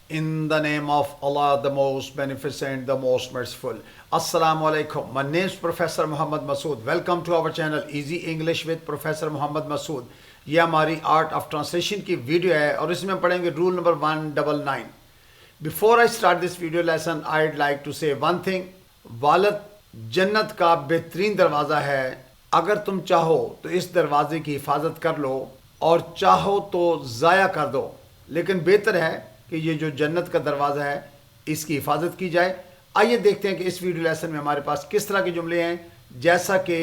In the name of Allah, the most beneficent, the most merciful. Assalamu alaikum. My name is Professor Muhammad Masood. Welcome to our channel Easy English with Professor Muhammad Masood. یہ ہماری art of translation کی video ہے اور اس میں ہم پڑھیں گے roll number 199. Before I start this video lesson, I'd like to say one thing. والد جنت کا بہترین دروازہ ہے. اگر تم چاہو تو اس دروازے کی حفاظت کر لو اور چاہو تو ضائع کر دو، لیکن بہتر ہے کہ یہ جو جنت کا دروازہ ہے اس کی حفاظت کی جائے. آئیے دیکھتے ہیں کہ اس ویڈیو لیسن میں ہمارے پاس کس طرح کے جملے ہیں. جیسا کہ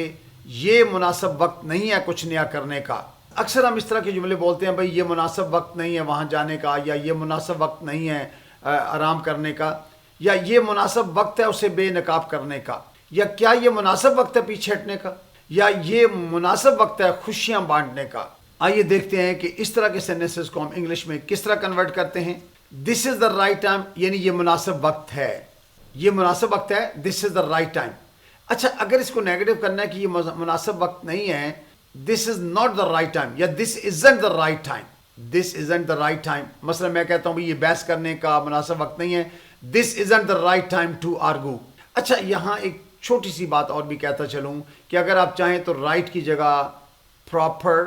یہ مناسب وقت نہیں ہے کچھ نیا کرنے کا. اکثر ہم اس طرح کے جملے بولتے ہیں، بھائی یہ مناسب وقت نہیں ہے وہاں جانے کا، یا یہ مناسب وقت نہیں ہے آرام کرنے کا، یا یہ مناسب وقت ہے اسے بے نقاب کرنے کا، یا کیا یہ مناسب وقت ہے پیچھے ہٹنے کا، یا یہ مناسب وقت ہے خوشیاں بانٹنے کا. آئیے دیکھتے ہیں کہ اس طرح کے سینٹنسز کو ہم انگلش میں کس طرح کنورٹ کرتے ہیں. دس از دا رائٹ ٹائم یعنی یہ مناسب وقت ہے، یہ مناسب وقت ہے. This is the right time. اچھا، اگر اس کو نیگیٹو کرنا ہے کہ یہ مناسب وقت نہیں ہے، this is not the right time یا this isn't the right time. This isn't the right time. مثلا میں کہتا ہوں یہ بحث کرنے کا مناسب وقت نہیں ہے. This isn't the right time to argue. اچھا، یہاں ایک چھوٹی سی بات اور بھی کہتا چلوں کہ اگر آپ چاہیں تو رائٹ کی جگہ پراپر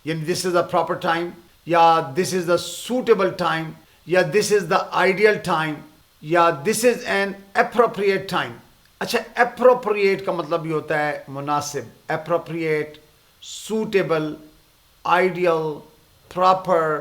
یعنی دس از دا پراپر ٹائم، یا this is the suitable time, یا this is the ideal time, یا this is an appropriate time. اچھا، اپروپریٹ کا مطلب یہ ہوتا ہے مناسب. Appropriate, suitable, ideal, proper,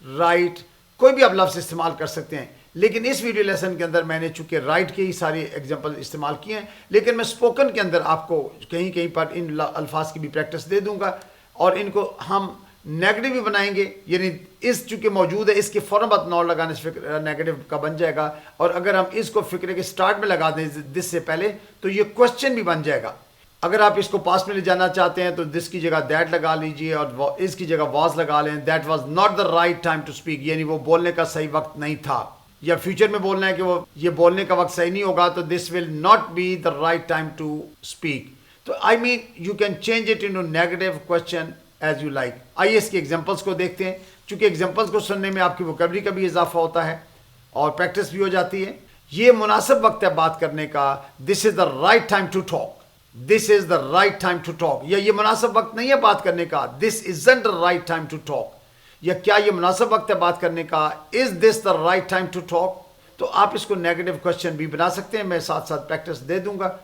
right, کوئی بھی آپ لفظ استعمال کر سکتے ہیں. لیکن اس ویڈیو لیسن کے اندر میں نے چونکہ رائٹ کے ہی ساری ایگزامپل استعمال کیے ہیں، لیکن میں اسپوکن کے اندر آپ کو کہیں کہیں پر ان الفاظ کی بھی پریکٹس دے دوں گا اور ان کو ہم نیگیٹو بھی بنائیں گے. یعنی اس چونکہ موجود ہے، اس کے فوراً بعد ناٹ لگانے سے فکر نیگیٹو کا بن جائے گا، اور اگر ہم اس کو فکرے کے سٹارٹ میں لگا دیں دس سے پہلے تو یہ کوشچن بھی بن جائے گا. اگر آپ اس کو پاس میں لے جانا چاہتے ہیں تو دس کی جگہ دیٹ لگا لیجئے اور اس کی جگہ واز لگا لیں. That was not the right time to speak, یعنی وہ بولنے کا صحیح وقت نہیں تھا. یا فیوچر میں بولنا ہے کہ وہ یہ بولنے کا وقت صحیح نہیں ہوگا تو this will not be the right time to speak. تو I mean you can change it into negative question as you like. آئیے اس کے ایگزامپلس کو دیکھتے ہیں. چونکہ ایگزامپلس کو سننے میں آپ کی ووکیبلری کا بھی اضافہ ہوتا ہے اور پریکٹس بھی ہو جاتی ہے. یہ مناسب وقت ہے بات کرنے کا. This is the right time to talk. This is the right time to talk. یا یہ مناسب وقت نہیں ہے بات کرنے کا. This isn't the right time to talk. یا کیا یہ مناسب وقت ہے بات کرنے کا. Is this the right time to talk. تو آپ اس کو نیگیٹو کوشچن بھی بنا سکتے ہیں. میں ساتھ ساتھ پریکٹس دے دوں گا.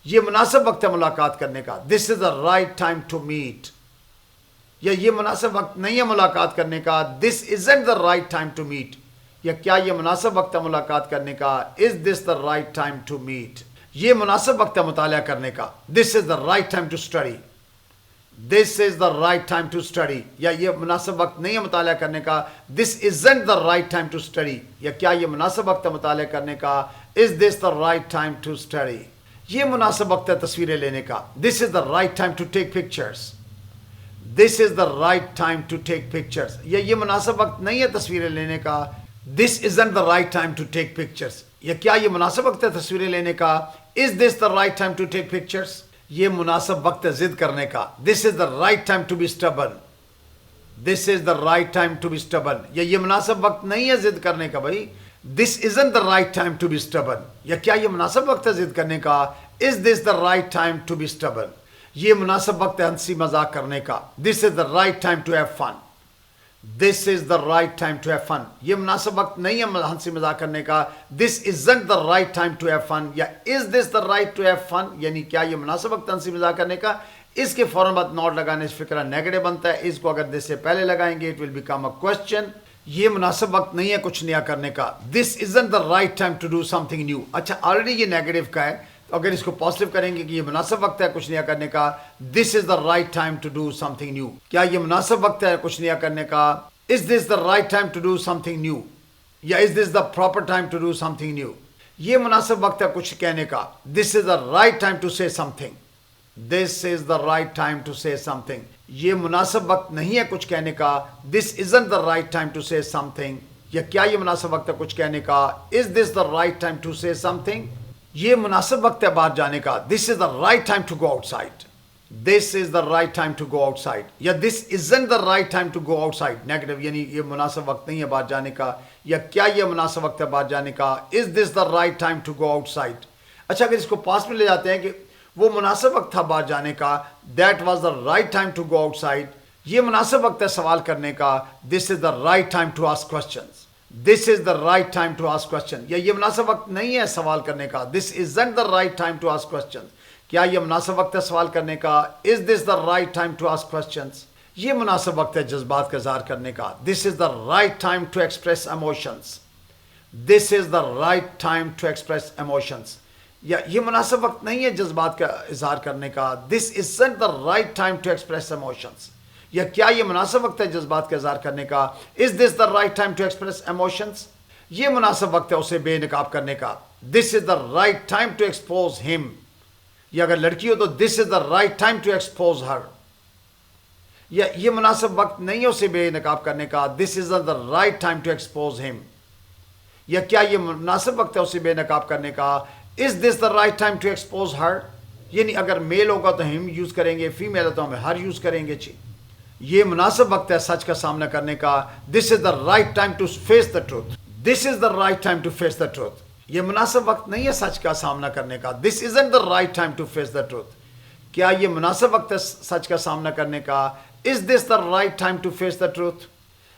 یہ مناسب وقت ہے ملاقات کرنے کا. This is the right time to meet. یا یہ مناسب وقت نہیں ہے ملاقات کرنے کا. This isn't the right time to meet. یا کیا یہ مناسب وقت ہے ملاقات کرنے کا. Is this the right time to meet. یہ مناسب وقت ہے مطالعہ کرنے کا. This is the right time to study. This is the right time to study. یا یہ مناسب وقت نہیں ہے مطالعہ کرنے کا. This isn't the right time to study. یا کیا یہ مناسب وقت ہے مطالعہ کرنے کا. Is this the right time to study. یہ مناسب وقت ہے تصویریں لینے کا. This is the right time to take pictures. This is the right time to take pictures. یا یہ مناسب وقت نہیں ہے تصویریں لینے کا. This isn't the right time to take pictures. یا کیا یہ مناسب وقت ہے تصویریں لینے کا. Is this the right time to take pictures. یہ مناسب وقت ہے ضد کرنے کا. This is the right time to be stubborn. This is the right time to be stubborn. یا یہ مناسب وقت نہیں ہے ضد کرنے کا بھائی. This isn't the right time to be stubborn. یا کیا یہ مناسب وقت ہے ضد کرنے کا. Is this the right time to be stubborn. یہ مناسب وقت ہے ہنسی مذاق کرنے کا. This is the right time to have fun. This is the right time to have fun. یہ مناسب وقت نہیں ہے ہنسی مذاق کرنے کا. This isn't the right time to have فن. یا is this the right to have fun یعنی کیا یہ مناسب وقت ہنسی مذاق کرنے کا. اس کے فوراً بعد ناٹ لگانے سے فکرہ نیگیٹو بنتا ہے. اس کو اگر دس سے پہلے لگائیں گے it will become a question. یہ مناسب وقت نہیں ہے کچھ نیا کرنے کا. This isn't the right time to do something new. اچھا، آلریڈی یہ نیگیٹو کا ہے. اگر اس کو پازیٹیو کریں گے کہ یہ مناسب وقت ہے کچھ نیا کرنے کا. This is the right time to do something new. کیا یہ مناسب وقت ہے کچھ نیا کرنے کا. Is this the right time to do something new. یا is this the proper time to do something new. یہ مناسب وقت ہے کچھ کہنے کا. This is the right time to say something. This is the right time to say some thing. یہ مناسب وقت نہیں ہے کچھ کہنے کا. This isn't the right time to say some thing. یا کیا یہ مناسب وقت ہے کچھ کہنے کا. Is this the right time to say some thing. یہ مناسب وقت ہے باہر جانے کا. This is the right time to go outside. This is the right time to go outside. یا this isn't the right time to go outside negative یعنی یہ مناسب وقت نہیں ہے باہر جانے کا. یا کیا یہ مناسب وقت ہے باہر جانے کا. Is this the right time to go outside. اچھا اگر اس کو پاس میں لے جاتے ہیں کہ وہ مناسب وقت تھا باہر جانے کا, that was the right time to go outside. یہ مناسب وقت ہے سوال کرنے کا, this is the right time to ask questions. This is the right time to ask question. یا یہ مناسب وقت نہیں ہے سوال کرنے کا, this isn't the right time to ask question. کیا یہ مناسب وقت ہے سوال کرنے کا, is this the right time to ask questions. یہ مناسب وقت ہے جذبات کا اظہار کرنے کا, this is the right time to express emotions. This is the right time to express emotions. یا یہ مناسب وقت نہیں ہے جذبات کا اظہار کرنے کا, this isn't the right time to express emotions. یا کیا یہ مناسب وقت ہے جذبات کا اظہار کرنے کا, is this the right time to express emotions. یہ مناسب وقت ہے اسے بے نقاب کرنے کا, this is the right time to expose him. یا اگر لڑکی ہو تو this is the right time to expose her. یا یہ مناسب وقت نہیں ہے اسے بے نقاب کرنے کا, this is the right time to expose him. یا کیا یہ مناسب وقت ہے اسے بے نقاب کرنے کا, is this the right time to expose her. یعنی اگر میل ہوگا تو ہم یوز کریں گے, فیمیل ہے تو ہم ہر یوز کریں گے. یہ مناسب وقت ہے سچ کا سامنا کرنے کا, this is the right time to face the truth. This is the right time to face the truth. یہ مناسب وقت نہیں ہے سچ کا سامنا کرنے کا, this isn't the right time to face the truth. کیا یہ مناسب وقت ہے سچ کا سامنا کرنے کا, is this the right time to face the truth.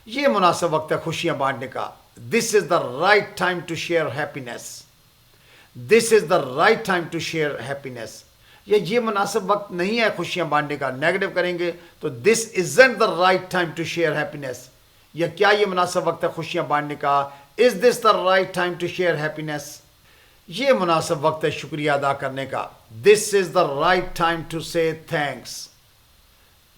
یہ مناسب وقت ہے خوشیاں بانٹنے کا, this is the right time to share happiness. This is the right time to share happiness. یا یہ مناسب وقت نہیں ہے خوشیاں بانٹنے کا, نیگیٹو کریں گے تو this isn't the right time to share happiness. یا کیا یہ مناسب وقت ہے خوشیاں بانٹنے کا, is this the right time to share happiness. یہ مناسب وقت ہے شکریہ ادا کرنے کا, this is the right time to say thanks.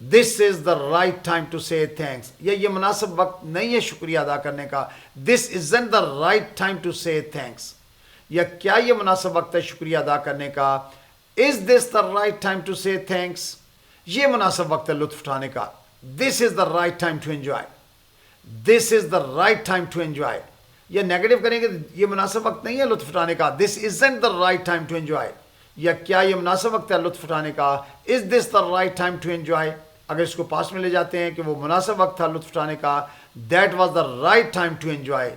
This is the right time to say thanks. یا یہ مناسب وقت نہیں ہے شکریہ ادا کرنے کا, this isn't the right time to say thanks. یا کیا یہ مناسب وقت ہے شکریہ ادا کرنے کا, is this the right time to say thanks. یہ مناسب وقت ہے لطف اٹھانے کا, this is the right time to enjoy. This is the right time to enjoy. یا نیگیٹو کریں گے یہ مناسب وقت نہیں ہے لطف اٹھانے کا, this isn't the right time to enjoy. یا کیا یہ مناسب وقت ہے لطف اٹھانے کا, is this the right time to enjoy. اگر اس کو پاس میں لے جاتے ہیں کہ وہ مناسب وقت تھا لطف اٹھانے کا, that was the right time to enjoy.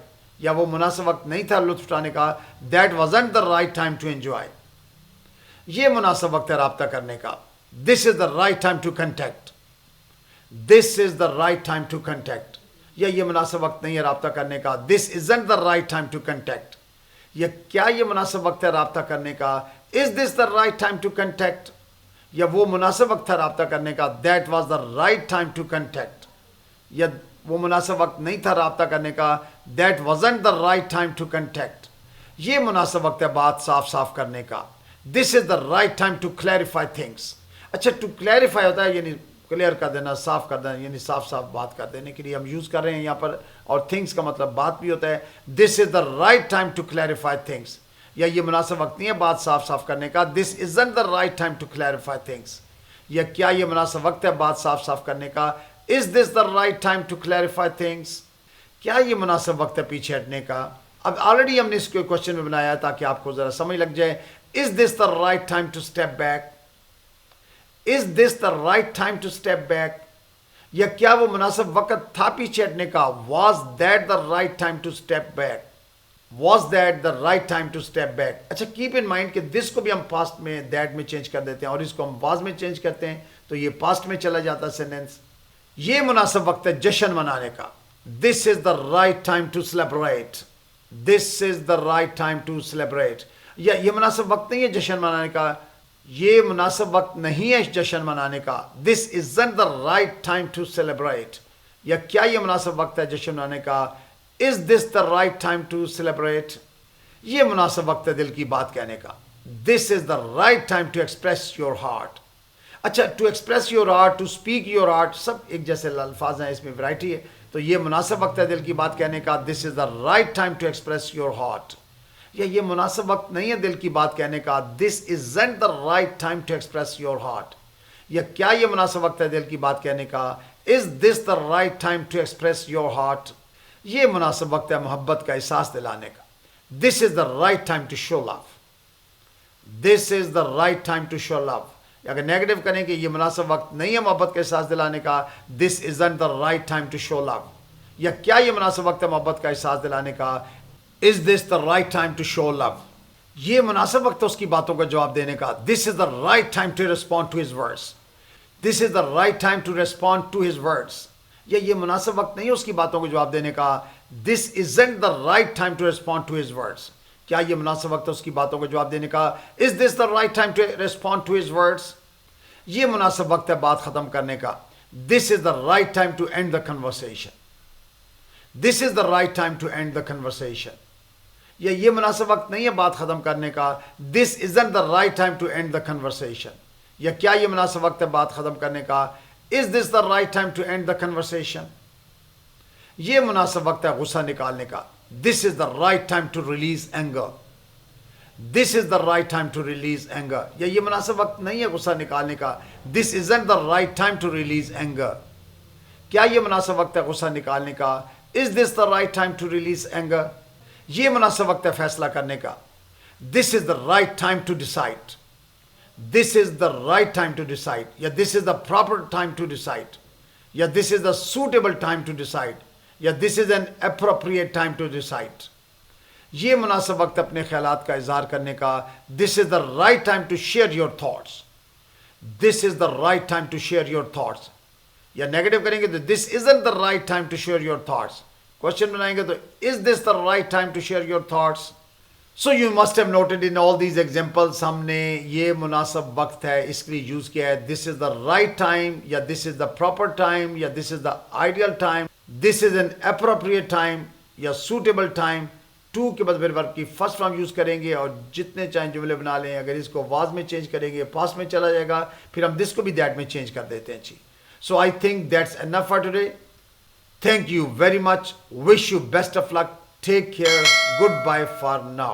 یا وہ مناسب وقت نہیں تھا لطف اٹھانے کا, that wasn't the right time to enjoy. یہ مناسب وقت ہے رابطہ کرنے کا, this is the right time to contact. This is the right time to contact. یا یہ مناسب وقت نہیں ہے رابطہ کرنے کا, this isn't the right time to contact. یا کیا یہ مناسب وقت ہے رابطہ کرنے کا, is this the right time to contact. یا وہ مناسب وقت ہے رابطہ کرنے کا, that was the right time to contact. یا وہ مناسب وقت نہیں تھا رابطہ کرنے کا, that wasn't the right time to contact. یہ مناسب وقت ہے بات صاف صاف کرنے کا, this is the right time to clarify things. اچھا ٹو کلیریفائی ہوتا ہے یعنی کلیئر کر دینا, صاف کر دینا, یعنی صاف صاف بات کر دینے کے لیے ہم یوز کر رہے ہیں یہاں پر. اور تھنگس کا مطلب بات بھی ہوتا ہے, this is the right time to clarify things. یا یہ مناسب وقت نہیں ہے بات صاف صاف کرنے کا, this isn't the right time to clarify things. یا کیا یہ مناسب وقت ہے بات صاف صاف کرنے کا, is this the right time to clarify things. کیا یہ مناسب وقت ہے پیچھے ہٹنے کا. اب آلریڈی ہم نے اس کو کوشچن میں بنایا تاکہ آپ کو ذرا سمجھ لگ جائے. Is this the right time to step back? Is this the right time to step back? یا کیا وہ مناسب وقت تھا پیچھے ہٹنے کا, was that the right time to step back? Was that the right time to step back? اچھا keep in mind کہ this کو بھی ہم past میں that میں چینج کر دیتے ہیں اور اس کو ہم was میں چینج کرتے ہیں تو یہ past میں چلا جاتا ہے سینٹینس. یہ مناسب وقت ہے جشن منانے کا, this is the right time to celebrate. This is the right time to celebrate. یا یہ مناسب وقت نہیں ہے جشن منانے کا, یہ مناسب وقت نہیں ہے جشن منانے کا, this isn't the right time to celebrate. یا کیا یہ مناسب وقت ہے جشن منانے کا, is this the right time to celebrate. یہ مناسب وقت ہے دل کی بات کہنے کا, this is the right time to express your heart. اچھا to express your heart, to speak your heart, سب ایک جیسے الفاظ ہیں, اس میں ورائٹی ہے. تو یہ مناسب وقت ہے دل کی بات کہنے کا, this is the right time to express your heart. یا یہ مناسب وقت نہیں ہے دل کی بات کہنے کا, this isn't the right time to express your heart. یا کیا یہ مناسب وقت ہے دل کی بات کہنے کا, is this the right time to express your heart. یہ مناسب وقت ہے محبت کا احساس دلانے کا, this is the right time to show love. This is the right time to show love. اگر نیگیٹو کریں کہ یہ مناسب وقت نہیں ہے محبت کا احساس دلانے کا, this isn't the right time to show love. یا کیا یہ مناسب وقت ہے محبت کا احساس دلانے کا؟ Is this the right time to show love? یہ مناسب وقت ہے اس کی باتوں کا جواب دینے کا. This is the right time to respond to his words. This is the right time to respond to his words. یا یہ مناسب وقت نہیں ہے اس کی باتوں کو جواب دینے کا. This isn't the right time to respond to his words. کیا یہ مناسب وقت ہے اس کی باتوں کو جواب دینے کا؟ Is this the right time to respond to his words. یہ مناسب وقت ہے بات ختم کرنے کا. This is the right time to end the conversation. This is the right time to end the conversation. یا یہ مناسب وقت نہیں ہے بات ختم کرنے کا. This isn't the right time to end the conversation. یا کیا یہ مناسب وقت ہے بات ختم کرنے کا؟ Is this the right time to end the conversation. یہ مناسب وقت ہے غصہ نکالنے کا. This is the right time to release anger. This is the right time to release anger. یا یہ مناسب وقت نہیں ہے غصہ نکالنے کا. This isn't the right time to release anger. کیا یہ مناسب وقت ہے غصہ نکالنے کا؟ Is this the right time to release anger. یہ مناسب وقت ہے فیصلہ کرنے کا. This is the right time to decide. This is the right time to decide. یا this is the proper time to decide. یا this is the suitable time to decide. یا this is an appropriate time to decide. یہ مناسب وقت اپنے خیالات کا اظہار کرنے کا. This is the right time to share your thoughts. This is the right time to share your thoughts. یا نیگیٹو کریں گے تو this isn't the right time to share your thoughts. Question بنائیں گے تو is this the right time to share your thoughts. So you must have noted in all these examples ہم نے یہ مناسب وقت ہے اس کے لیے یوز کیا ہے. This is the right time, یا this is the proper time, یا this is the ideal time, this is an appropriate time, یا سوٹیبل ٹائم. ٹو کے بعد پھر ورب کی فرسٹ فارم یوز کریں گے اور جتنے چاہیں جملے بنا لیں. اگر اس کو واز میں چینج کریں گے پاس میں چلا جائے گا, پھر ہم دس کو بھی دیٹ میں چینج کر دیتے ہیں. جی so I think that's enough for today. Thank you very much. Wish you best of luck. Take care. Goodbye for now.